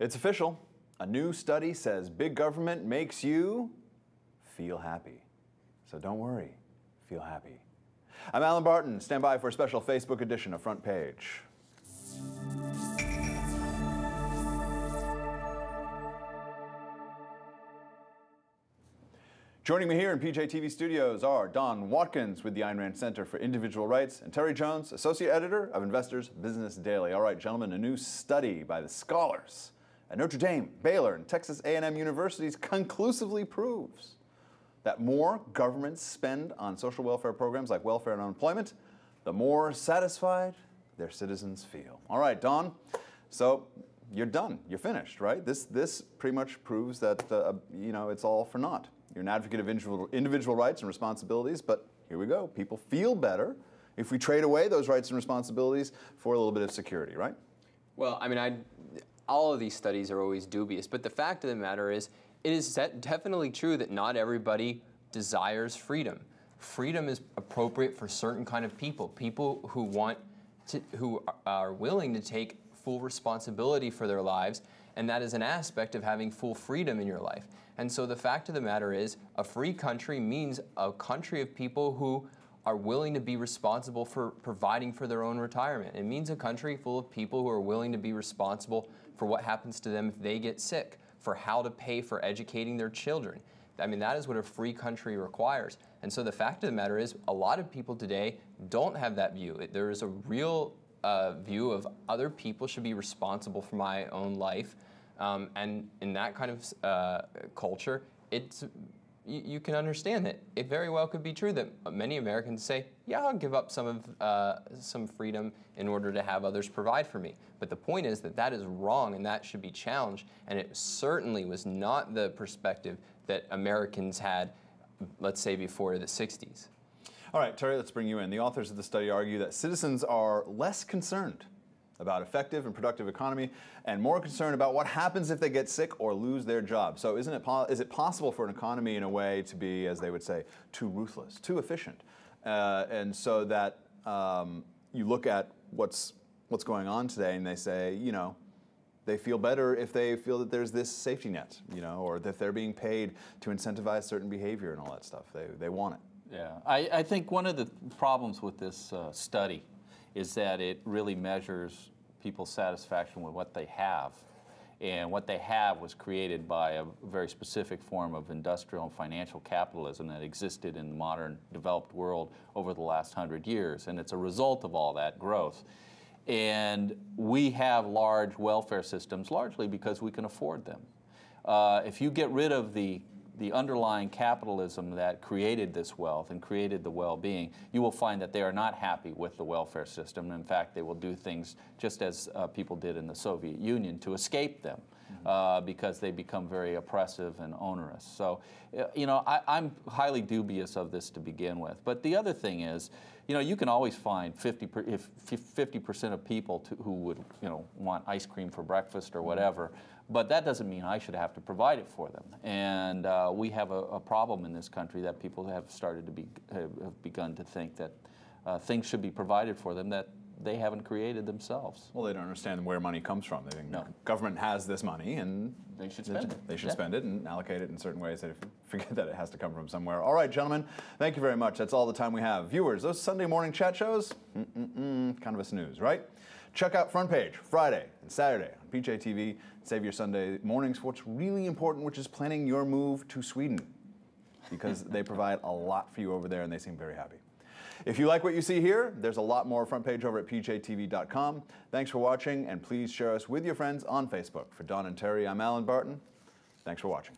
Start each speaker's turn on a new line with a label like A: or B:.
A: It's official. A new study says big government makes you feel happy. So don't worry, feel happy. I'm Alan Barton. Stand by for a special Facebook edition of Front Page. Joining me here in PJTV studios are Don Watkins with the Ayn Rand Center for Individual Rights and Terry Jones, Associate Editor of Investors Business Daily. All right, gentlemen, a new study by the scholars at Notre Dame, Baylor, and Texas A&M universities conclusively proves that more governments spend on social welfare programs like welfare and unemployment, the more satisfied their citizens feel. All right, Don, so you're done. You're finished, right? This pretty much proves that, it's all for naught. You're an advocate of individual rights and responsibilities, but here we go. People feel better if we trade away those rights and responsibilities for a little bit of security, right?
B: Well, I mean, all of these studies are always dubious, but the fact of the matter is, it is definitely true that not everybody desires freedom. Freedom is appropriate for certain kind of people, people who are willing to take full responsibility for their lives, and that is an aspect of having full freedom in your life. And so the fact of the matter is, a free country means a country of people who are willing to be responsible for providing for their own retirement. It means a country full of people who are willing to be responsible for what happens to them if they get sick, for how to pay for educating their children. I mean, that is what a free country requires. And so the fact of the matter is, a lot of people today don't have that view. There is a real view of other people should be responsible for my own life. And in that kind of culture, you can understand that it very well could be true that many Americans say, yeah, I'll give up some freedom in order to have others provide for me. But the point is that that is wrong and that should be challenged, and it certainly was not the perspective that Americans had, let's say, before the 60s.
A: All right, Terry, let's bring you in. The authors of the study argue that citizens are less concerned about effective and productive economy and more concerned about what happens if they get sick or lose their job. So is it possible for an economy in a way to be, as they would say, too ruthless, too efficient? And so that you look at what's going on today and they say, they feel better if they feel that there's this safety net, or that they're being paid to incentivize certain behavior and all that stuff. They want it.
C: Yeah, I think one of the problems with this study is that it really measures people's satisfaction with what they have. And what they have was created by a very specific form of industrial and financial capitalism that existed in the modern developed world over the last 100 years. And it's a result of all that growth. And we have large welfare systems largely because we can afford them. If you get rid of the underlying capitalism that created this wealth and created the well-being, you will find that they are not happy with the welfare system. In fact, they will do things just as people did in the Soviet Union to escape them because they become very oppressive and onerous. So, I'm highly dubious of this to begin with. But the other thing is, you can always find 50% of people who would, want ice cream for breakfast or whatever. But that doesn't mean I should have to provide it for them. And we have a problem in this country that people have begun to think that things should be provided for them that they haven't created themselves.
A: Well, they don't understand where money comes from. They think the government has this money and
C: they should spend it.
A: They should spend it and allocate it in certain ways. They forget that it has to come from somewhere. All right, gentlemen, thank you very much. That's all the time we have. Viewers, those Sunday morning chat shows, kind of a snooze, right? Check out Front Page Friday and Saturday on PJTV. Save your Sunday mornings for what's really important, which is planning your move to Sweden, because they provide a lot for you over there and they seem very happy. If you like what you see here, there's a lot more Front Page over at PJTV.com. Thanks for watching, and please share us with your friends on Facebook. For Don and Terry, I'm Alan Barton. Thanks for watching.